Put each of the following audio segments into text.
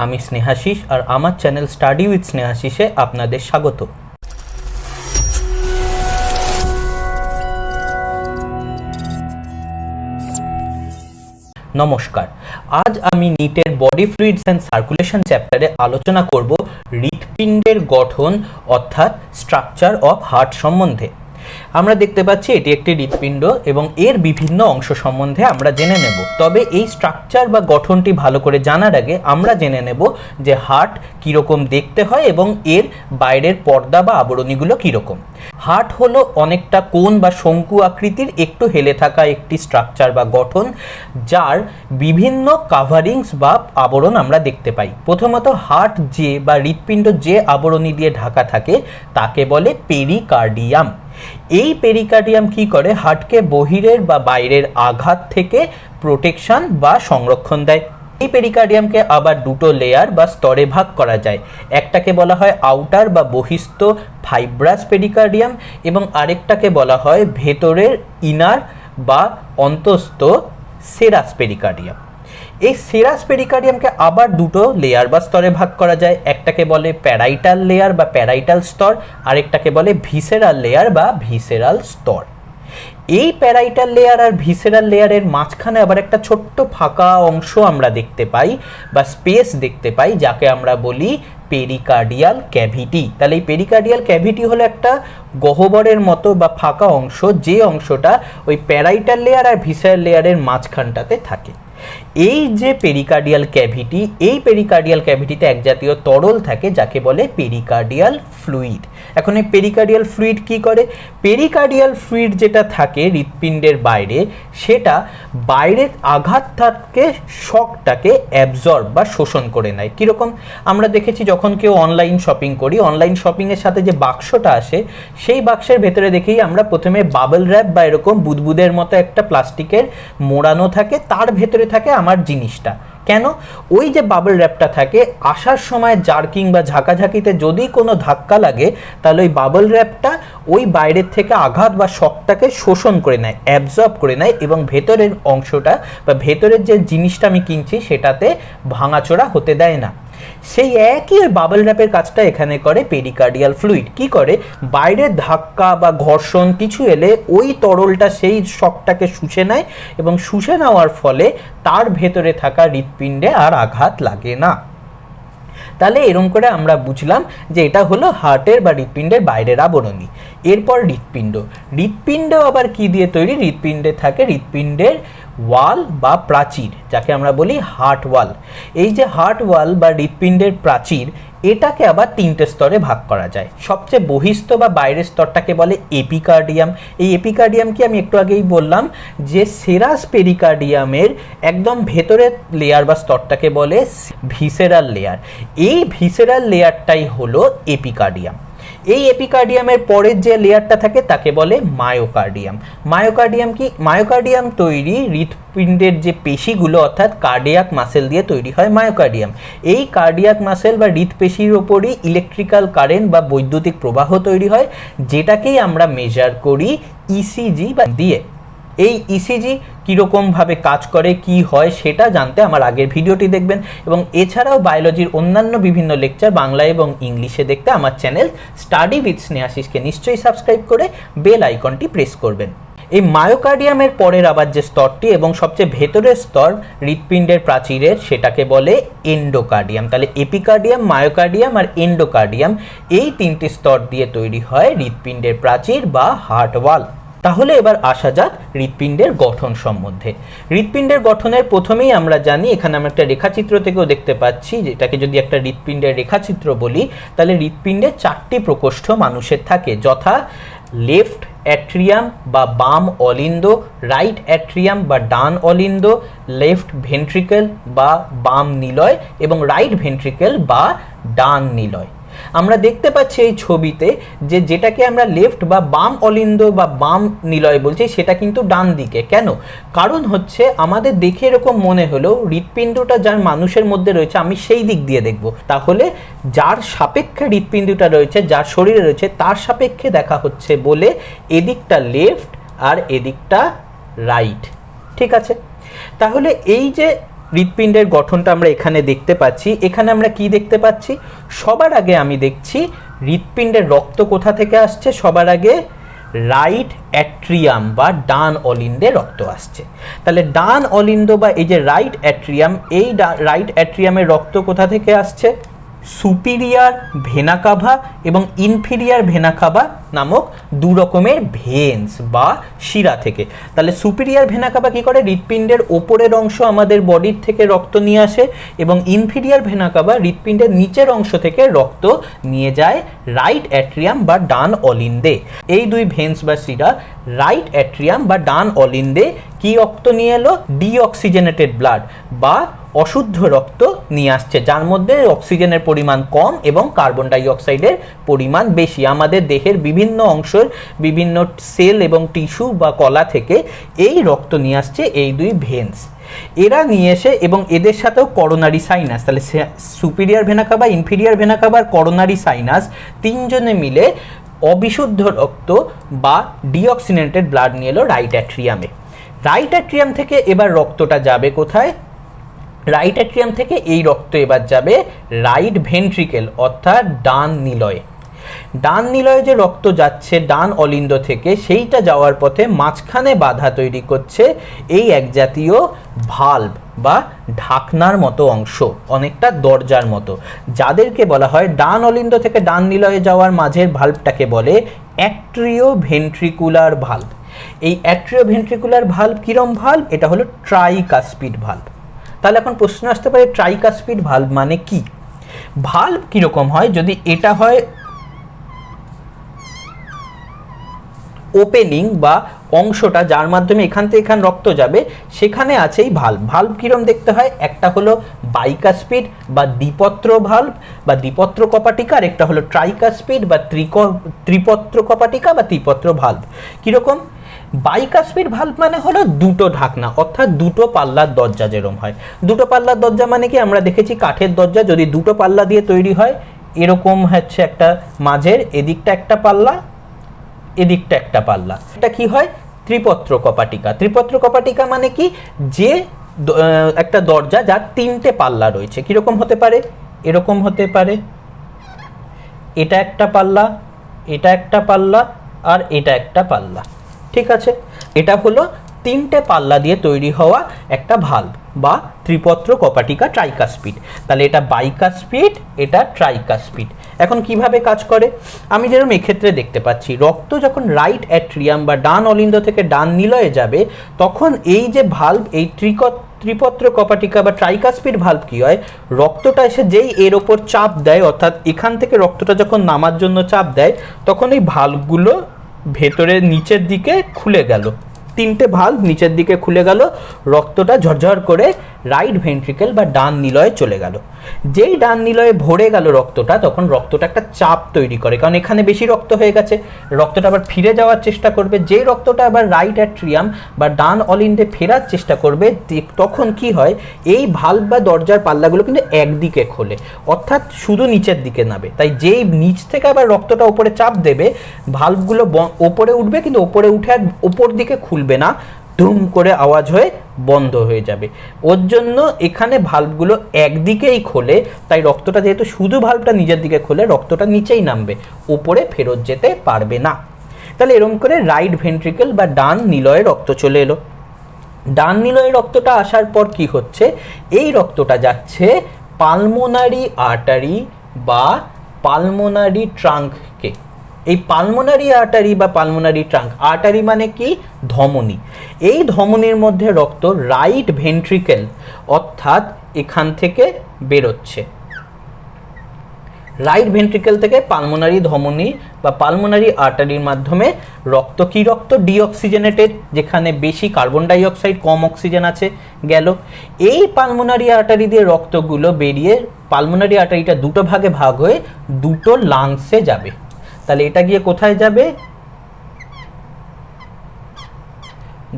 আমি স্নেহাশিস আর আমার channel study with স্নেহাশিসে আপনাদের স্বাগত। নমস্কার, আজ আমি নিটের বডি ফ্লুইডস অ্যান্ড সার্কুলেশন চ্যাপ্টারে আলোচনা করব হৃৎপিণ্ডের গঠন অর্থাৎ স্ট্রাকচার অফ হার্ট সম্বন্ধে। আমরা দেখতে পাচ্ছি এটি একটি হৃৎপিণ্ড এবং এর বিভিন্ন অংশ সম্বন্ধে আমরা জেনে নেব। তবে এই স্ট্রাকচার বা গঠনটি ভালো করে জানার আগে আমরা জেনে নেব যে হার্ট কীরকম দেখতে হয় এবং এর বাইরের পর্দা বা আবরণীগুলো কীরকম। হার্ট হলো অনেকটা কোণ বা শঙ্কু আকৃতির একটু হেলে থাকা একটি স্ট্রাকচার বা গঠন, যার বিভিন্ন কাভারিংস বা আবরণ আমরা দেখতে পাই। প্রথমত হার্ট যে বা হৃৎপিণ্ড যে আবরণী দিয়ে ঢাকা থাকে তাকে বলে পেরিকার্ডিয়াম। এই পেরিকার্ডিয়াম কি করে? হার্টকে বহিরের বা বাইরের আঘাত থেকে প্রোটেকশন বা সংরক্ষণ দেয়। এই পেরিকার্ডিয়ামকে আবার দুটো লেয়ার বা স্তরে ভাগ করা যায়। একটাকে বলা হয় আউটার বা বহিস্থ ফাইব্রাস পেরিকার্ডিয়াম এবং আরেকটাকে বলা হয় ভেতরের ইনার বা অন্তস্থ সেরাস পেরিকার্ডিয়াম। এই সেরাস পেরিকার্ডিয়ামকে আবার দুটো লেয়ার বা স্তরে ভাগ করা যায়। একটাকে বলে প্যারাইটাল লেয়ার বা প্যারাইটাল স্তর, আরেকটাকে বলে ভিসেরাল লেয়ার বা ভিসেরাল স্তর। এই প্যারাইটাল লেয়ার আর ভিসেরাল লেয়ারের মাঝখানে আবার একটা ছোট্ট ফাঁকা অংশ আমরা দেখতে পাই বা স্পেস দেখতে পাই, যাকে আমরা বলি পেরিকার্ডিয়াল ক্যাভিটি। তাহলে এই পেরিকার্ডিয়াল ক্যাভিটি হলো একটা গহ্বরের মতো বা ফাঁকা অংশ, যে অংশটা ওই প্যারাইটাল লেয়ার আর ভিসেরাল লেয়ারের মাঝখানটাতে থাকে। এই যে পেরিকার্ডিয়াল ক্যাভিটি, এই পেরিকার্ডিয়াল ক্যাভিটিতে এক জাতীয় তরল থাকে যাকে বলে পেরিকার্ডিয়াল ফ্লুইড। এখন এই পেরিকার্ডিয়াল ফ্লুইড কি করে? পেরিকার্ডিয়াল ফ্লুইড যেটা থাকে হৃৎপিণ্ডের বাইরে, সেটা বাইরের আঘাতটাকে শকটাকে অ্যাবজর্ব বা শোষণ করে নেয়। কীরকম? আমরা দেখেছি যখন কেউ অনলাইন শপিং করি, অনলাইন শপিংয়ের সাথে যে বাক্সটা আসে, সেই বাক্সের ভেতরে দেখেই আমরা প্রথমে বাবল র্যাপ বা এরকম বুদবুদের মতো একটা প্লাস্টিকের মোড়ানো থাকে, তার ভেতরে থাকে আমার জিনিসটা। কেন? ওই যে বাবল র্যাপটা থাকে, আসার সময় জার্কিং বা ঝাঁকাঝাঁকিতে যদি কোনো ধাক্কা লাগে, তাহলে ওই বাবল র্যাপটা ওই বাইরের থেকে আঘাত বা শকটাকে শোষণ করে নেয়, অ্যাবজর্ব করে নেয় এবং ভেতরের অংশটা বা ভেতরের যে জিনিসটা আমি কিনছি সেটাতে ভাঙাচোরা হতে দেয় না। সেই একই ওই বাবল র্যাপের কাজটা এখানে করে পেরিকার্ডিয়াল ফ্লুইড। কি করে? বাইরের ধাক্কা বা ঘর্ষণ কিছু এলে ওই তরলটা সেই শকটাকে শুষে নেয় এবং শুষে নেওয়ার ফলে তার ভেতরে থাকা হৃৎপিণ্ডে আর আঘাত লাগে না। তাহলে এরকম করে আমরা বুঝলাম যে এটা হলো হার্টের বা হৃৎপিণ্ডের বাইরের আবরণী। এরপর হৃৎপিণ্ড। হৃৎপিণ্ড আবার কি দিয়ে তৈরি? হৃৎপিণ্ডে থাকে হৃৎপিণ্ডের ওয়াল বা প্রাচীর, যাকে আমরা বলি হার্ট ওয়াল। এই যে হার্ট ওয়াল বা হৃৎপিণ্ডের প্রাচীর, এটাকে আবার তিনটে স্তরে ভাগ করা যায়। সবচেয়ে বহিস্থ বা বাইরের স্তরটাকে বলে এপিকার্ডিয়াম। এই এপিকার্ডিয়ামকে আমি একটু আগেই বললাম যে সেরাস পেরিকার্ডিয়ামের একদম ভেতরের লেয়ার বা স্তরটাকে বলে ভিসেরাল লেয়ার। এই ভিসেরাল লেয়ারটাই হলো এপিকার্ডিয়াম। এই এপিকার্ডিয়ামের পরের যে লেয়ারটা থাকে তাকে বলে মায়োকার্ডিয়াম। মায়োকার্ডিয়াম কি? মায়োকার্ডিয়াম তৈরি হৃৎপিণ্ডের যে পেশিগুলো অর্থাৎ কার্ডিয়াক মাসেল দিয়ে তৈরি হয় মায়োকার্ডিয়াম। এই কার্ডিয়াক মাসেল বা হৃৎপেশির ওপরই ইলেকট্রিক্যাল কারেন্ট বা বৈদ্যুতিক প্রবাহ তৈরি হয়, যেটাকেই আমরা মেজার করি ইসিজি বা দিয়ে। এই ইসিজি কীরকমভাবে কাজ করে, কি হয়, সেটা জানতে আমার আগের ভিডিওটি দেখবেন এবং এছাড়াও বায়োলজির অন্যান্য বিভিন্ন লেকচার বাংলা এবং ইংলিশে দেখতে আমার চ্যানেল স্টাডি উইথ স্নেহাশিসকে নিশ্চয়ই সাবস্ক্রাইব করে বেল আইকনটি প্রেস করবেন। এই মায়োকার্ডিয়ামের পরের আবার যে স্তরটি এবং সবচেয়ে ভেতরের স্তর হৃৎপিণ্ডের প্রাচীরের, সেটাকে বলে এন্ডোকার্ডিয়াম। তাহলে এপিকার্ডিয়াম, মায়োকার্ডিয়াম আর এন্ডোকার্ডিয়াম, এই তিনটি স্তর দিয়ে তৈরি হয় হৃৎপিণ্ডের প্রাচীর বা হার্ট ওয়াল। তাহলে এবার আসা যাক হৃৎপিণ্ডের গঠন সম্বন্ধে। হৃৎপিণ্ডের গঠনের প্রথমেই আমরা জানি, এখানে আমরা একটা রেখাচিত্র থেকেও দেখতে পাচ্ছি, যেটাকে যদি একটা হৃৎপিণ্ডের রেখাচিত্র বলি, তাহলে হৃৎপিণ্ডে চারটি প্রকোষ্ঠ মানুষের থাকে, যথা লেফট অ্যাট্রিয়াম বা বাম অলিন্দ, রাইট অ্যাট্রিয়াম বা ডান অলিন্দ, লেফট ভেন্ট্রিকেল বা বাম নিলয় এবং রাইট ভেন্ট্রিকেল বা ডান নিলয়। আমরা দেখতে পাচ্ছি এই ছবিতে যে যেটাকে আমরা লেফট বা বাম অলিন্দ বা বাম নিলয় বলছি, সেটা কিন্তু ডান দিকে। কেন? কারণ হচ্ছে আমাদের দেখে এরকম মনে হলো হৃৎপিণ্ডটা যার মানুষের মধ্যে রয়েছে আমি সেই দিক দিয়ে দেখব, তাহলে যার সাপেক্ষে হৃৎপিণ্ডটা রয়েছে, যার শরীরে রয়েছে, তার সাপেক্ষে দেখা হচ্ছে বলে এদিকটা লেফট আর এদিকটা রাইট। ঠিক আছে? তাহলে এই যে হৃৎপিণ্ডের গঠনটা আমরা এখানে দেখতে পাচ্ছি। এখানে আমরা কি দেখতে পাচ্ছি? সবার আগে আমি দেখছি হৃৎপিণ্ডের রক্ত কোথা থেকে আসছে। সবার আগে রাইট অ্যাট্রিয়াম বা ডান অলিন্দে রক্ত আসছে। তাহলে ডান অলিন্দ বা এই যে রাইট অ্যাট্রিয়াম, এই রাইট অ্যাট্রিয়ামের রক্ত কোথা থেকে আসছে? সুপিরিয়ার ভেনা কাভা এবং ইনফিরিয়ার ভেনা কাভা নামক দু রকমের ভেন্স বা শিরা থেকে। তাহলে সুপিরিয়ার ভেনা কাভা কি করে? হৃৎপিণ্ডের ওপরের অংশ আমাদের বডির থেকে রক্ত নিয়ে আসে এবং ইনফিরিয়ার ভেনা কাভা হৃৎপিণ্ডের নিচের অংশ থেকে রক্ত নিয়ে যায় রাইট অ্যাট্রিয়াম বা ডান অলিন্দে। এই দুই ভেন্স বা শিরা রাইট অ্যাট্রিয়াম বা ডান অলিন্দে কি রক্ত নিয়ে এলো? ডিঅক্সিজেনেটেড ব্লাড বা অশুদ্ধ রক্ত নিয়ে আসছে, যার মধ্যে অক্সিজেনের পরিমাণ কম এবং কার্বন ডাই অক্সাইডের পরিমাণ বেশি। আমাদের দেহের বিভিন্ন অংশের বিভিন্ন সেল এবং টিস্যু বা কলা থেকে এই রক্ত নিয়ে আসছে এই দুই ভেন্স। এরা নিয়ে এসে এবং এদের সাথেও করোনারি সাইনাস, তাহলে superior vena cava, inferior vena cava আর করোনারি সাইনাস তিনজনে মিলে অবিশুদ্ধ রক্ত বা ডিঅক্সিজেনেটেড ব্লাড নিয়ে এলো রাইট অ্যাট্রিয়ামে। রাইট অ্যাট্রিয়াম থেকে এবার রক্তটা যাবে কোথায়? রাইট অ্যাট্রিয়াম থেকে এই রক্ত এবার যাবে রাইট ভেন্ট্রিকেল অর্থাৎ ডান নিলয়ে। ডান নিলয়ে যে রক্ত যাচ্ছে ডান অলিন্দ থেকে, সেইটা যাওয়ার পথে মাঝখানে বাধা তৈরি করছে এই এক জাতীয় ভাল্ব বা ঢাকনার মতো অংশ, অনেকটা দরজার মতো, যাদেরকে বলা হয় ডান অলিন্দ থেকে ডান নিলয়ে যাওয়ার মাঝের ভাল্বটাকে বলে অ্যাট্রিও ভেন্ট্রিকুলার ভাল্ব। এই অ্যাট্রিও ভেন্ট্রিকুলার ভাল্ব কিরম ভাল্ব? এটা হলো ট্রাইকাসপিড ভাল্ব। তাহলে এখন প্রশ্ন আসতে পারে ট্রাইকাসপিড ভাল্ব মানে কি? ভাল্ব কিরকম হয়? যদি এটা হয় ওপেনিং বা অংশটা যার মাধ্যমে এখান থেকে এখান রক্ত যাবে, সেখানে আছে এই ভাল্ব। ভাল্ব কিরম দেখতে হয়? একটা হলো বাইকাসপিড বা দ্বিপত্র ভাল্ব বা দ্বিপত্র কপাটিকা, আর একটা হলো ট্রাইকাসপিড বা ত্রিপত্র কপাটিকা বা ত্রিপত্র ভাল্ব। কিরকম? বাইকাসপিড ভাল্ব মানে হলো দুটো ঢাকনা, অর্থাৎ দুটো পাল্লার দরজা যেরকম হয়। দুটো পাল্লার দরজা মানে কি? আমরা দেখেছি কাঠের দরজা যদি দুটো পাল্লা দিয়ে তৈরি হয়, এরকম হচ্ছে একটা মাঝের এদিকটা একটা পাল্লা, এদিকটা একটা পাল্লা, এটা কি হয়? ত্রিপত্র কপাটিকা। ত্রিপত্র কপাটিকা মানে কি? যে একটা দরজা যার তিনটে পাল্লা রয়েছে। কিরকম হতে পারে? এরকম হতে পারে, এটা একটা পাল্লা, এটা একটা পাল্লা আর এটা একটা পাল্লা। ঠিক আছে, এটা হলো তিনটে পাল্লা দিয়ে তৈরি হওয়া একটা ভাল্ব বা ত্রিপত্র কপাটিকা ট্রাইকাসপিড। তাহলে এটা বাইকাসপিড, এটা ট্রাইকাসপিড। এখন কিভাবে কাজ করে? আমি যেরকম এক্ষেত্রে দেখতে পাচ্ছি, রক্ত যখন রাইট অ্যাট্রিয়াম বা ডান অলিন্দ থেকে ডান নিলয়ে যাবে, তখন এই যে ভাল্ব, এই ত্রিপত্র কপাটিকা বা ট্রাইকাসপিড ভাল্ব কি হয়? রক্তটা এসে যেই এর ওপর চাপ দেয়, অর্থাৎ এখান থেকে রক্তটা যখন নামার জন্য চাপ দেয়, তখন এই ভাল্বগুলো ভেতরে নিচের দিকে খুলে গেল, তিনটে ভাল্ব নিচের দিকে খুলে গেল, রক্তটা ঝরঝর করে রাইট ভেন্ট্রিকেল বা ডান নিলয়ে চলে গেল। যেই ডান নিলয়ে ভরে গেল রক্তটা, তখন রক্তটা একটা চাপ তৈরি করে, কারণ এখানে বেশি রক্ত হয়ে গেছে, রক্তটা আবার ফিরে যাওয়ার চেষ্টা করবে। যেই রক্তটা আবার রাইট অ্যাট্রিয়াম বা ডান অলিন্ডে ফেরার চেষ্টা করবে, তখন কি হয়? এই ভাল্ব বা দরজার পাল্লাগুলো কিন্তু একদিকে খোলে, অর্থাৎ শুধু নিচের দিকে নাবে। তাই যেই নিচ থেকে আবার রক্তটা ওপরে চাপ দেবে, ভাল্বগুলো ওপরে উঠবে, কিন্তু ওপরে উঠে আর ওপর দিকে খুলবে না, ধুম করে আওয়াজ হয়ে বন্ধ হয়ে যাবে। ওর জন্য এখানে ভাল্বগুলো একদিকেই খোলে, তাই রক্তটা যেহেতু শুধু ভাল্বটা নিজের দিকে খোলে, রক্তটা নিচেই নামবে, ওপরে ফেরত যেতে পারবে না। তাহলে এরকম করে রাইট ভেন্ট্রিকেল বা ডান নিলয়ে রক্ত চলে এলো। ডান নিলয়ে রক্তটা আসার পর কি হচ্ছে? এই রক্তটা যাচ্ছে পালমোনারি আর্টারি বা পালমোনারি ট্রাঙ্ককে। এই পালমোনারি আর্টারি বা পালমোনারি ট্রাঙ্ক, আর্টারি মানে কি? ধমনী। এই ধমনীর মধ্যে রক্ত রাইট ভেন্ট্রিকেল অর্থাৎ এখান থেকে বেরোচ্ছে। রাইট ভেন্ট্রিকেল থেকে পালমোনারি ধমনী বা পালমোনারি আর্টারির মাধ্যমে রক্ত, কি রক্ত? ডিঅক্সিজেনেটেড, যেখানে বেশি কার্বন ডাই অক্সাইড, কম অক্সিজেন আছে, গেল। এই পালমোনারি আর্টারি দিয়ে রক্তগুলো বেরিয়ে পালমোনারি আর্টারিটা দুটো ভাগে ভাগ হয়ে দুটো লাংসে যাবে। তাহলে এটা গিয়ে কোথায় যাবে?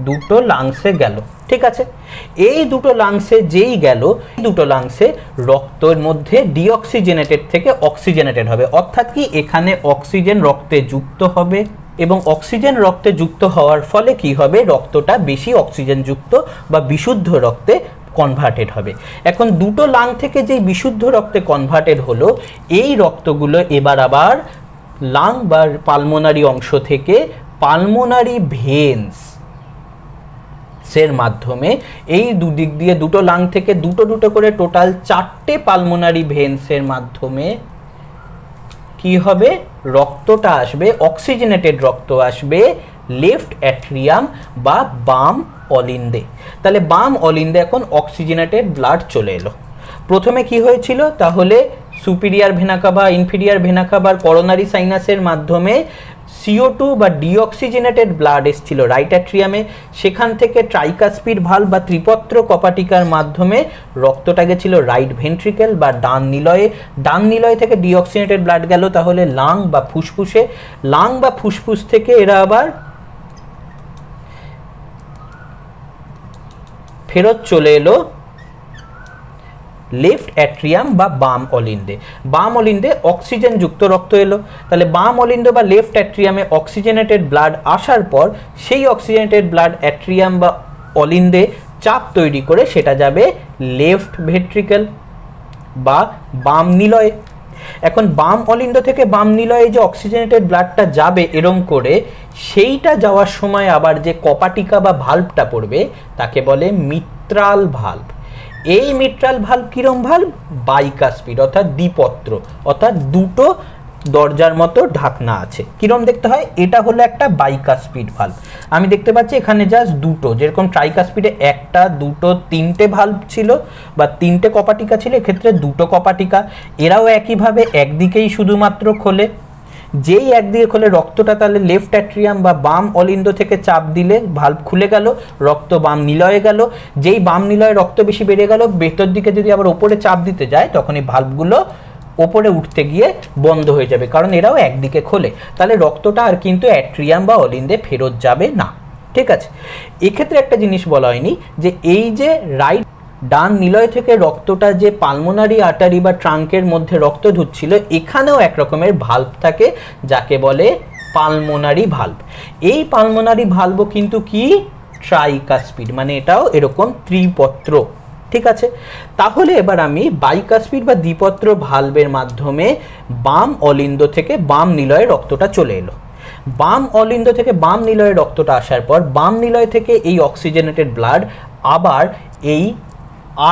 দুটো লাংসে গেল। ঠিক আছে, এই দুটো লাংসে যেই গেল, দুটো লাংসে রক্তের মধ্যে ডিঅক্সিজেনেটেড থেকে অক্সিজেনেটেড হবে, অর্থাৎ কি? এখানে অক্সিজেন রক্তে যুক্ত হবে এবং অক্সিজেন রক্তে যুক্ত হওয়ার ফলে কি হবে? রক্তটা বেশি অক্সিজেন যুক্ত বা বিশুদ্ধ রক্তে কনভার্টেড হবে। এখন দুটো লাং থেকে যে বিশুদ্ধ রক্তে কনভার্টেড হলো, এই রক্তগুলো এবার আবার লাং বা পালমোনারি অংশ থেকে পালমোনারি ভেন্স এর মাধ্যমে এই দুদিক দিয়ে দুটো লাং থেকে দুটো করে টোটাল 4টে পালমোনারি ভেন্সের মাধ্যমে কি হবে, রক্তটা আসবে, অক্সিজেনেটেড রক্ত আসবে লেফট অ্যাট্রিয়াম বা বাম অলিন্দে। তাহলে বাম অলিন্দে এখন অক্সিজেনেটেড ব্লাড চলে এলো। প্রথমে কি হয়েছিল, তাহলে superior vena cava, inferior vena কাভার করোনারি সাইনাসের মাধ্যমে CO2 বা ডিঅক্সিজেনেটেড ব্লাড এসেছিল রাইট অ্যাট্রিয়ামে, সেখান থেকে ট্রাইকাসপিড ভালভ বা ত্রিপত্র কপাটিকার মাধ্যমে রক্তটা গেছিল রাইট ভেন্ট্রিকেল বা ডান নিলয়ে, ডান নিলয় থেকে ডিঅক্সিজেনেটেড ব্লাড গেল তাহলে লাং বা ফুসফুসে, লাং বা ফুসফুস থেকে এরা আবার ফেরত চলে এলো লেফট অ্যাট্রিয়াম বা বাম অলিন্দে, বাম অলিন্দে অক্সিজেন যুক্ত রক্ত এলো। তাহলে বাম অলিন্দ বা লেফট অ্যাট্রিয়ামে অক্সিজেনেটেড ব্লাড আসার পর সেই অক্সিজেনেটেড ব্লাড অ্যাট্রিয়াম বা অলিন্দে চাপ তৈরি করে সেটা যাবে লেফট ভেন্ট্রিকেল বা বাম নিলয়ে। এখন বাম অলিন্দ থেকে বাম নিলয়ে যে অক্সিজেনেটেড ব্লাডটা যাবে এরম করে, সেইটা যাওয়ার সময় আবার যে কপাটিকা বা ভাল্বটা পড়বে তাকে বলে মিট্রাল ভাল্ব। এই মিট্রাল ভাল্ব কিরম ভাল্ব, বাইকাসপিড অর্থাৎ দ্বিপত্র, অর্থাৎ দুটো দরজার মতো ঢাকনা আছে। কিরম দেখতে হয়, এটা হলো একটা বাইকাসপিড ভাল্ব। আমি দেখতে পাচ্ছি এখানে জাস্ট দুটো, যেরকম ট্রাইকাসপিডে একটা দুটো তিনটে ভাল্ব ছিল বা তিনটে কপাটিকা ছিল, এক্ষেত্রে দুটো কপাটিকা। এরাও একইভাবে একদিকেই শুধুমাত্র খোলে, যেই একদিকে খোলে রক্তটা তাহলে লেফট অ্যাট্রিয়াম বা বাম অলিন্দ থেকে চাপ দিলে ভাল্ব খুলে গেল, রক্ত বাম নিলয়ে গেল। যেই বাম নিলয়ে রক্ত বেশি বেড়ে গেল, ভেতর দিকে যদি আবার ওপরে চাপ দিতে যায় তখন এই ভাল্বগুলো ওপরে উঠতে গিয়ে বন্ধ হয়ে যাবে, কারণ এরাও একদিকে খোলে। তাহলে রক্তটা আর কিন্তু অ্যাট্রিয়াম বা অলিন্দে ফেরত যাবে না। ঠিক আছে, এক্ষেত্রে একটা জিনিস বলা হয়নি যে এই যে রাইট ডান নিলয় থেকে রক্তটা যে পালমোনারি আর্টারি বা ট্রাঙ্কের মধ্যে রক্ত ঢুকছিল, এখানেও এক রকমের ভাল্ব থাকে যাকে বলে পালমোনারি ভাল্ব। এই পালমোনারি ভাল্বও কিন্তু কি ট্রাইকাসপিড, মানে এটাও এরকম ত্রিপত্র। ঠিক আছে, তাহলে এবার আমি বাইকাসপিড বা দ্বিপত্র ভাল্বের মাধ্যমে বাম অলিন্দ থেকে বাম নিলয়ে রক্তটা চলে এলো। বাম অলিন্দ থেকে বাম নিলয়ে রক্তটা আসার পর বাম নিলয় থেকে এই অক্সিজেনেটেড ব্লাড আবার এই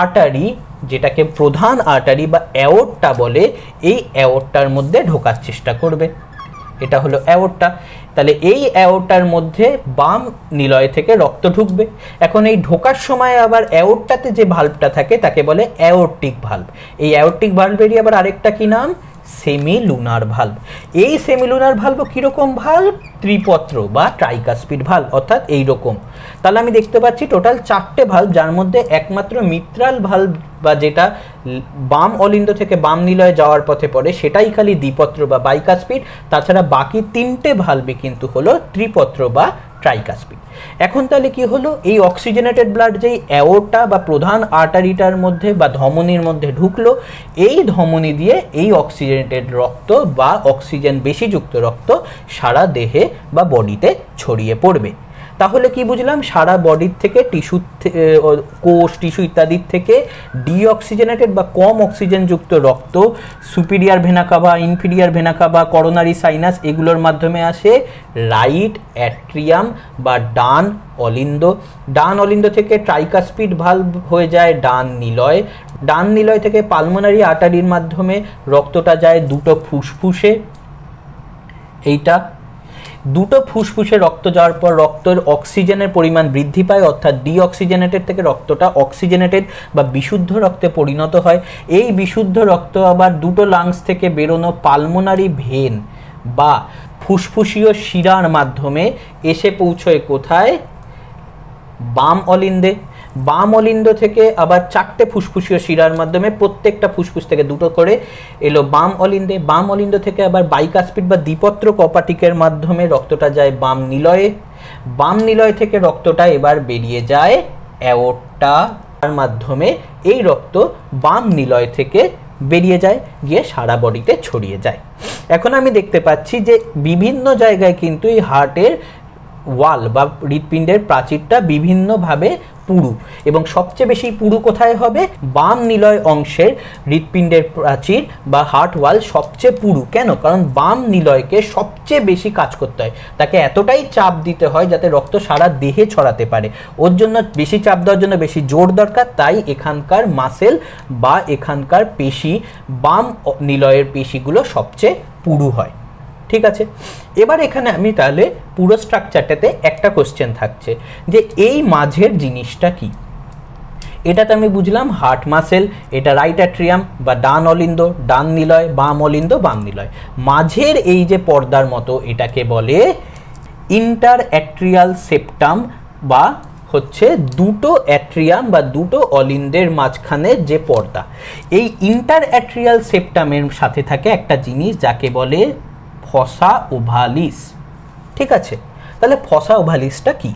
আর্টারি, যেটাকে প্রধান আর্টারি বা অ্যাওর্টা বলে, এই অ্যাওর্টার মধ্যে ঢোকার চেষ্টা করবে। এটা হলো অ্যাওর্টা। তাহলে এই অ্যাওর্টার মধ্যে বাম নিলয় থেকে রক্ত ঢুকবে। এখন এই ঢোকার সময় আবার অ্যাওর্টাতে যে ভাল্বটা থাকে তাকে বলে অ্যাওর্টিক ভাল্ব। এই অ্যাওর্টিক ভাল্বেরই আবার আরেকটা কি নাম, সেমিলুনার ভাল্ব। এই সেমিলুনার ভাল্ব কিরকম ভাল্ব, ত্রিপত্র বা ট্রাইকাসপিড ভাল্ব, অর্থাৎ এই রকম। তাহলে আমি দেখতে পাচ্ছি টোটাল 4টে ভাল্ব, যার মধ্যে একমাত্র মিত্রাল ভাল্ব বা যেটা বাম অলিন্দ থেকে বাম নিলয়ে যাওয়ার পথে পড়ে সেটাই খালি দ্বিপত্র বা বাইকাসপিড, তাছাড়া বাকি 3টে ভাল্বই কিন্তু হলো ত্রিপত্র বা ট্রাইকাসপিড। এখন তাহলে কি হলো, এই অক্সিজেনেটেড ব্লাড যেই অ্যাওর্টা বা প্রধান আর্টারিটার মধ্যে বা ধমনির মধ্যে ঢুকলো, এই ধমনি দিয়ে এই অক্সিজেনেটেড রক্ত বা অক্সিজেন বেশিযুক্ত রক্ত সারা দেহে বা বডিতে ছড়িয়ে পড়বে। তাহলে কি বুঝলাম, সারা বডির থেকে টিস্যু, কোষ টিস্যু ইত্যাদির থেকে ডিঅক্সিজেনেটেড বা কম অক্সিজেনযুক্ত রক্ত superior vena cava, inferior vena CAVA, coronary sinus এগুলোর মাধ্যমে আসে রাইট অ্যাট্রিয়াম বা ডান অলিন্দ। ডান অলিন্দ থেকে ট্রাইকাসপিড ভাল্ব হয়ে যায় ডান নিলয়। ডান নিলয় থেকে পালমোনারি আর্টারির মাধ্যমে রক্তটা যায় দুটো ফুসফুসে। এইটা দুটো ফুসফুসে রক্ত যাওয়ার পর রক্তের অক্সিজেনের পরিমাণ বৃদ্ধি পায়, অর্থাৎ ডিঅক্সিজেনেটেড থেকে রক্তটা অক্সিজেনেটেড বা বিশুদ্ধ রক্তে পরিণত হয়। এই বিশুদ্ধ রক্ত আবার দুটো লাংস থেকে বেরোনো পালমোনারি ভেন বা ফুসফুসীয় শিরার মাধ্যমে এসে পৌঁছয় কোথায়, বাম অলিন্দে। বাম অলিন্দ থেকে আবার 4টে ফুসফুসীয় শিরার মাধ্যমে প্রত্যেকটা ফুসফুস থেকে দুটো করে এলো বাম অলিন্দে। বাম অলিন্দ থেকে আবার বাইকাসপিড বা দ্বিপত্র কপাটিকের মাধ্যমে রক্তটা যায় বাম নিলয়ে। বাম নিলয় থেকে রক্তটা এবার বেরিয়ে যায় অ্যাওর্টার মাধ্যমে। এই রক্ত বাম নিলয় থেকে বেরিয়ে যায়, গিয়ে সারা বডিতে ছড়িয়ে যায়। এখন আমি দেখতে পাচ্ছি যে বিভিন্ন জায়গায় কিন্তু এই হার্টের ওয়াল বা হৃৎপিণ্ডের প্রাচীরটা বিভিন্নভাবে পুরু, এবং সবচেয়ে বেশি পুরু কোথায় হবে? বাম নিলয় অংশের হৃৎপিণ্ডের প্রাচীর বা হার্ট ওয়াল সবচেয়ে পুরু। কেন? কারণ বাম নিলয়কে সবচেয়ে বেশি কাজ করতে হয়, তাকে এতটাই চাপ দিতে হয় যাতে রক্ত সারা দেহে ছড়াতে পারে। ওর জন্য বেশি চাপ দেওয়ার জন্য বেশি জোর দরকার, তাই এখানকার মাসেল বা এখানকার পেশি, বাম নিলয়ের পেশিগুলো সবচেয়ে পুরু হয়। ঠিক আছে, এবার এখানে আমি তাহলে পুরো স্ট্রাকচারটাতে একটা কোশ্চেন থাকছে যে এই মাঝের জিনিসটা কি। এটাতে আমি বুঝলাম হার্ট মাসেল, এটা রাইট অ্যাট্রিয়াম বা ডান অলিন্দ, ডান নিলয়, বাম অলিন্দ, বাম নিলয়। মাঝের এই যে পর্দার মতো এটাকে বলে ইন্টার অ্যাট্রিয়াল সেপ্টাম, বা হচ্ছে দুটো অ্যাট্রিয়াম বা দুটো অলিন্দের মাঝখানে যে পর্দা। এই ইন্টার অ্যাট্রিয়াল সেপ্টামের সাথে থাকে একটা জিনিস যাকে বলে ফসা ওভালিস। ঠিক আছে, তাহলে ফসা ওভালিসটা কি?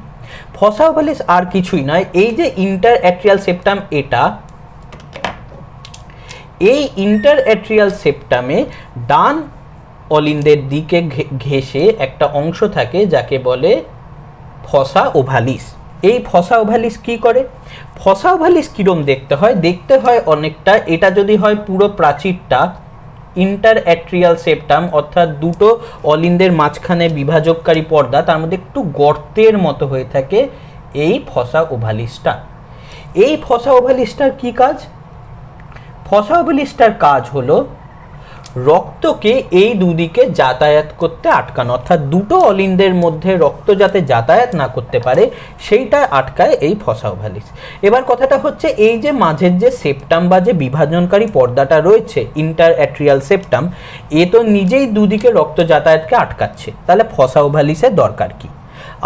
ফসা ওভালিস আর কিছুই নয়, এই যে ইন্টার অ্যাট্রিয়াল সেপ্টাম, এই ইন্টার অ্যাট্রিয়াল সেপ্টামে ডান অলিন্দের দিকে ঘেঁষে একটা অংশ থাকে যাকে বলে ফসা ওভালিস। এই ফসা ওভালিস কি করে? ফসা ওভালিস কিরম দেখতে হয়? দেখতে হয় অনেকটা, এটা যদি হয় পুরো প্রাচীরটা ইন্টার অ্যাট্রিয়াল সেপ্টাম অর্থাৎ দুটো অলিন্দের মাঝখানে বিভাজককারী পর্দা, তার মধ্যে একটু গর্তের মতো হয়ে থাকে এই ফসা ওভালিসটা। এই ফসা ওভালিসটার কি কাজ? ফসা ওভালিসটার কাজ হলো রক্তকে এই দুদিকে যাতায়াত করতে আটকানো, অর্থাৎ দুটো অলিন্দের মধ্যে রক্ত যাতে যাতায়াত না করতে পারে সেইটা আটকায় এই ফসা ওভালিস। এবার কথাটা হচ্ছে এই যে মাঝের যে সেপ্টাম বা যে বিভাজনকারী পর্দাটা রয়েছে ইন্টার অ্যাট্রিয়াল সেপ্টাম, এ তো নিজেই দুদিকে রক্ত যাতায়াতকে আটকাচ্ছে, তাহলে ফসা ওভালিসের দরকার কি?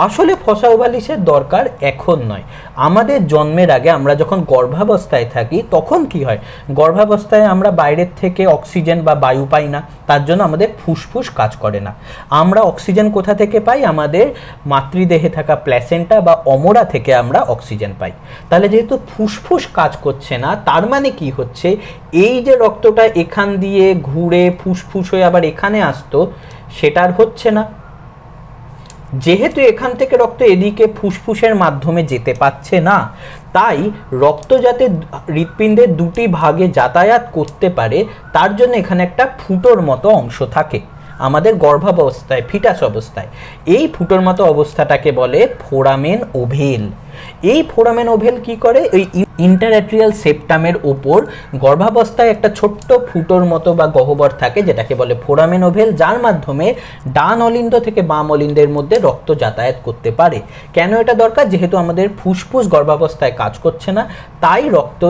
আসলে ফসা ওভালিসের দরকার এখন নয়, আমাদের জন্মের আগে আমরা যখন গর্ভাবস্থায় থাকি তখন কি হয়? গর্ভাবস্থায় আমরা বাইরের থেকে অক্সিজেন বা বায়ু পাই না, তার জন্য আমাদের ফুসফুস কাজ করে না। আমরা অক্সিজেন কোথা থেকে পাই? আমাদের মাতৃদেহে থাকা প্ল্যাসেন্টা বা অমরা থেকে আমরা অক্সিজেন পাই। তাহলে যেহেতু ফুসফুস কাজ করছে না, তার মানে কি হচ্ছে, এই যে রক্তটা এখান দিয়ে ঘুরে ফুসফুস হয়ে আবার এখানে আসতো, সেটা আর হচ্ছে না। যেহেতু এখান থেকে রক্ত এদিকে ফুসফুসের মাধ্যমে যেতে পারছে না, তাই রক্ত যাতে হৃৎপিণ্ডের দুটি ভাগে যাতায়াত করতে পারে তার জন্য এখানে একটা ফুটোর মতো অংশ থাকে আমাদের গর্ভাবস্থায়, ফিটাস অবস্থায়। এই ফুটোর মতো অবস্থাটাকে বলে ফোরামেন ওভেল। এই ফোরামেন ওভেল কি করে? এই ইন্টারঅ্যাট্রিয়াল সেপ্টামের ওপর গর্ভাবস্থায় একটা ছোট্ট ফুটোর মতো বা গহ্বর থাকে যেটাকে বলে ফোরামেন ওভেল, যার মাধ্যমে ডান অলিন্দ থেকে বাম অলিন্দের মধ্যে রক্ত যাতায়াত করতে পারে। কেন এটা দরকার? যেহেতু আমাদের ফুসফুস গর্ভাবস্থায় কাজ করছে না, তাই রক্ত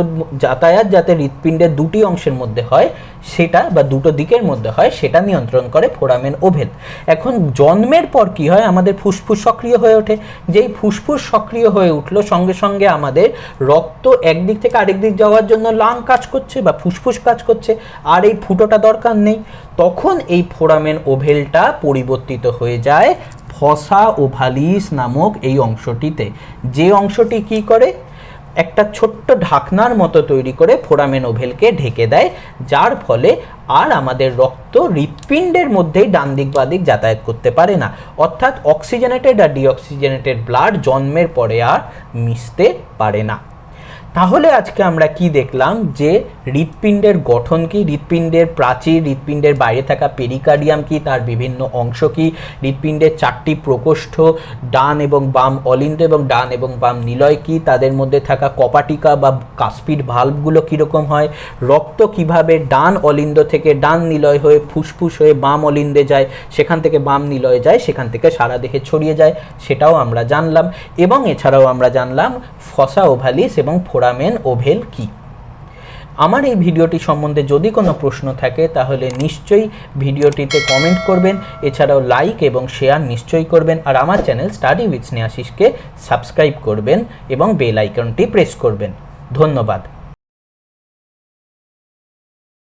যাতায়াত যাতে হৃৎপিণ্ডের দুটি অংশের মধ্যে হয় সেটা, বা দুটো দিকের মধ্যে হয় সেটা নিয়ন্ত্রণ করে ফোরামেন ওভেল। এখন জন্মের পর কি হয়? আমাদের ফুসফুস সক্রিয় হয়ে ওঠে। যেই ফুসফুস সক্রিয় হয়ে উঠলো, সঙ্গে সঙ্গে আমাদের রক্ত একদিক থেকে আরেক দিক যাওয়ার জন্য লাং কাজ করছে বা ফুসফুস কাজ করছে, আর এই ফুটোটা দরকার নেই। তখন এই ফোরামেন ওভেলটা পরিবর্তিত হয়ে যায় ফসা ওভালিস নামক এই অংশটিতে। যে অংশটি কি করে? একটা ছোট্ট ঢাকনার মতো তৈরি করে ফোরামেন ওভেলকে ঢেকে দেয়, যার ফলে আর আমাদের রক্ত হৃৎপিণ্ডের মধ্যেই ডান দিক বা দিক যাতায়াত করতে পারে না, অর্থাৎ অক্সিজেনেটেড আর ডিঅক্সিজেনেটেড ব্লাড জন্মের পরে আর মিশতে পারে না। তাহলে আজকে আমরা কি দেখলাম? যে হৃৎপিণ্ডের গঠন কি, হৃৎপিণ্ডের প্রাচীর, হৃৎপিণ্ডের বাইরে থাকা পেরিকার্ডিয়াম কি, তার বিভিন্ন অংশ কি, হৃৎপিণ্ডের চারটি প্রকোষ্ঠ, ডান এবং বাম অলিন্দ এবং ডান এবং বাম নিলয় কি, তাদের মধ্যে থাকা কপাটিকা বা কাস্পিড ভালভগুলো কীরকম হয়, রক্ত কিভাবে ডান অলিন্দ থেকে ডান নিলয় হয়ে ফুসফুস হয়ে বাম অলিন্দে যায়, সেখান থেকে বাম নিলয়ে যায়, সেখান থেকে সারা দেহে ছড়িয়ে যায়, সেটাও আমরা জানলাম। এবং এছাড়াও আমরা জানলাম ফসা ওভালিস এবং ফোরামেন ওভেল কি। আমার এই ভিডিওটি সম্বন্ধে যদি কোনো প্রশ্ন থাকে তাহলে নিশ্চয়ই ভিডিওটিতে কমেন্ট করবেন, এছাড়াও লাইক এবং শেয়ার নিশ্চয়ই করবেন, আর আমার চ্যানেল স্টাডি উইথ স্নেহাশিসকে সাবস্ক্রাইব করবেন এবং বেল আইকনটি প্রেস করবেন। ধন্যবাদ।